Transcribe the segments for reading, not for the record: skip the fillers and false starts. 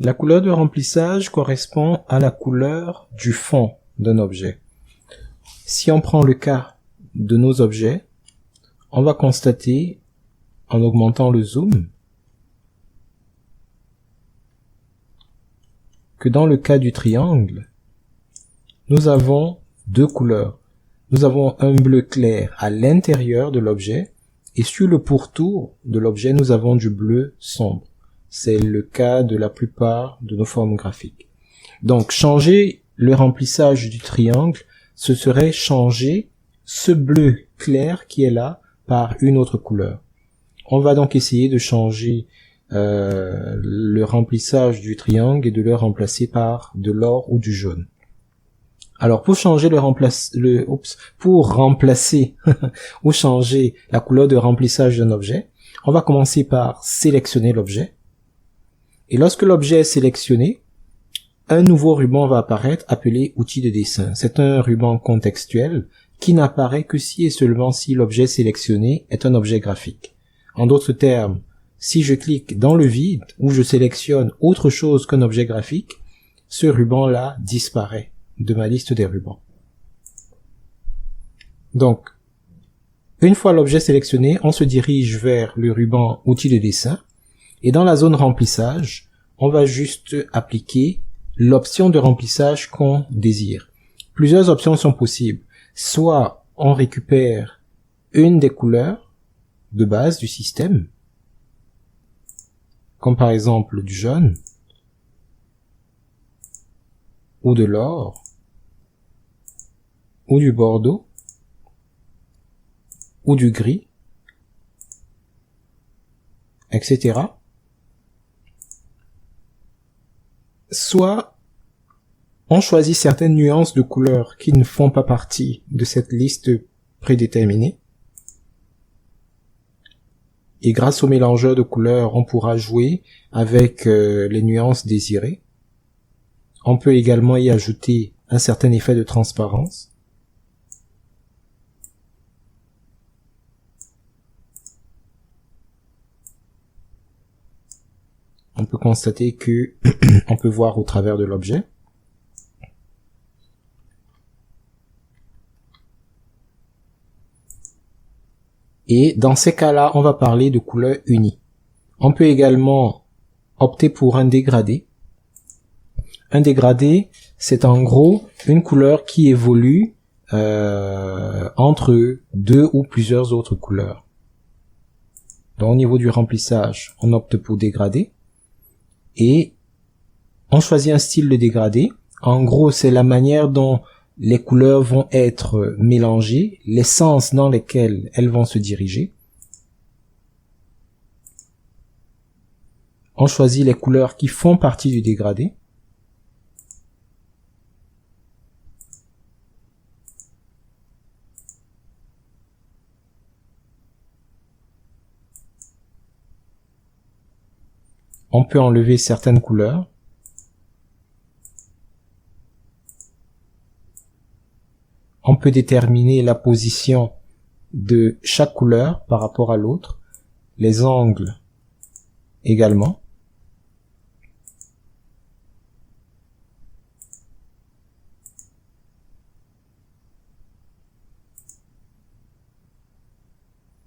La couleur de remplissage correspond à la couleur du fond d'un objet. Si on prend le cas de nos objets, on va constater, en augmentant le zoom, que dans le cas du triangle, nous avons deux couleurs. Nous avons un bleu clair à l'intérieur de l'objet et sur le pourtour de l'objet, nous avons du bleu sombre. C'est le cas de la plupart de nos formes graphiques. Donc, changer le remplissage du triangle, ce serait changer ce bleu clair qui est là par une autre couleur. On va donc essayer de changer le remplissage du triangle et de le remplacer par de l'or ou du jaune. Alors pour changer pour remplacer ou changer la couleur de remplissage d'un objet, on va commencer par sélectionner l'objet. Et lorsque l'objet est sélectionné, un nouveau ruban va apparaître appelé outil de dessin. C'est un ruban contextuel qui n'apparaît que si et seulement si l'objet sélectionné est un objet graphique. En d'autres termes, si je clique dans le vide ou je sélectionne autre chose qu'un objet graphique, ce ruban-là disparaît de ma liste des rubans. Donc, une fois l'objet sélectionné, on se dirige vers le ruban outil de dessin et dans la zone remplissage, on va juste appliquer l'option de remplissage qu'on désire. Plusieurs options sont possibles. Soit on récupère une des couleurs de base du système, comme par exemple du jaune, ou de l'or, ou du bordeaux, ou du gris, etc. Soit on choisit certaines nuances de couleurs qui ne font pas partie de cette liste prédéterminée. Et grâce au mélangeur de couleurs, on pourra jouer avec les nuances désirées. On peut également y ajouter un certain effet de transparence. On peut constater que on peut voir au travers de l'objet. Et dans ces cas-là, on va parler de couleur unie. On peut également opter pour un dégradé. Un dégradé, c'est en gros une couleur qui évolue entre deux ou plusieurs autres couleurs. Donc au niveau du remplissage, on opte pour dégradé. Et on choisit un style de dégradé. En gros, c'est la manière dont les couleurs vont être mélangées, les sens dans lesquels elles vont se diriger. On choisit les couleurs qui font partie du dégradé. On peut enlever certaines couleurs. On peut déterminer la position de chaque couleur par rapport à l'autre, les angles également.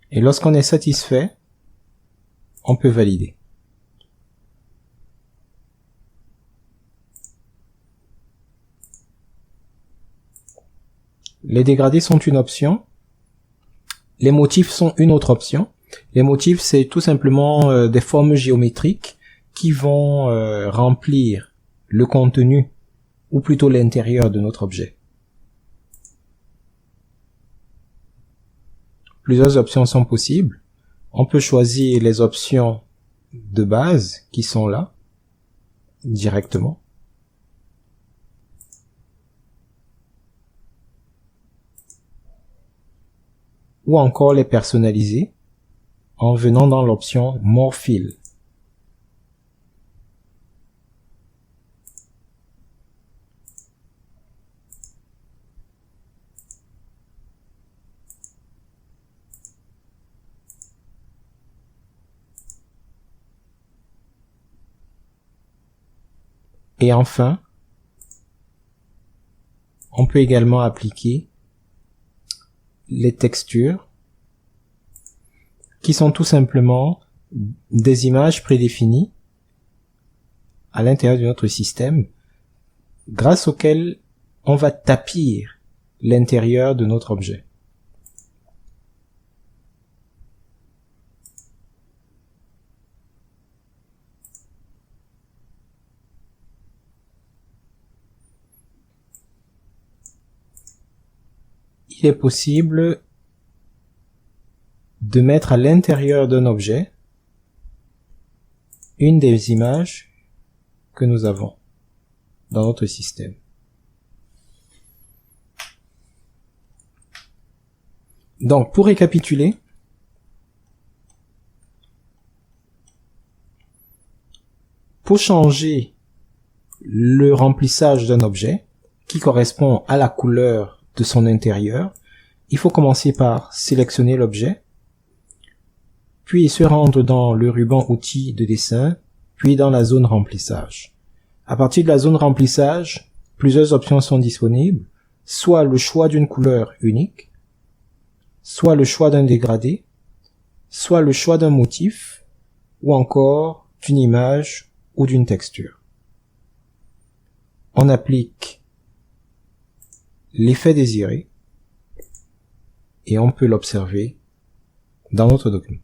Et lorsqu'on est satisfait, on peut valider. Les dégradés sont une option. Les motifs sont une autre option. Les motifs, c'est tout simplement des formes géométriques qui vont remplir le contenu, ou plutôt l'intérieur de notre objet. Plusieurs options sont possibles. On peut choisir les options de base qui sont là, directement. Ou encore les personnaliser en venant dans l'option More Fill. Et enfin, on peut également appliquer les textures, qui sont tout simplement des images prédéfinies à l'intérieur de notre système, grâce auxquelles on va tapir l'intérieur de notre objet. Il est possible de mettre à l'intérieur d'un objet une des images que nous avons dans notre système. Donc, pour récapituler, pour changer le remplissage d'un objet qui correspond à la couleur de son intérieur, il faut commencer par sélectionner l'objet, puis se rendre dans le ruban outils de dessin, puis dans la zone remplissage. À partir de la zone remplissage, plusieurs options sont disponibles, soit le choix d'une couleur unique, soit le choix d'un dégradé, soit le choix d'un motif, ou encore d'une image ou d'une texture. On applique l'effet désiré et on peut l'observer dans notre document.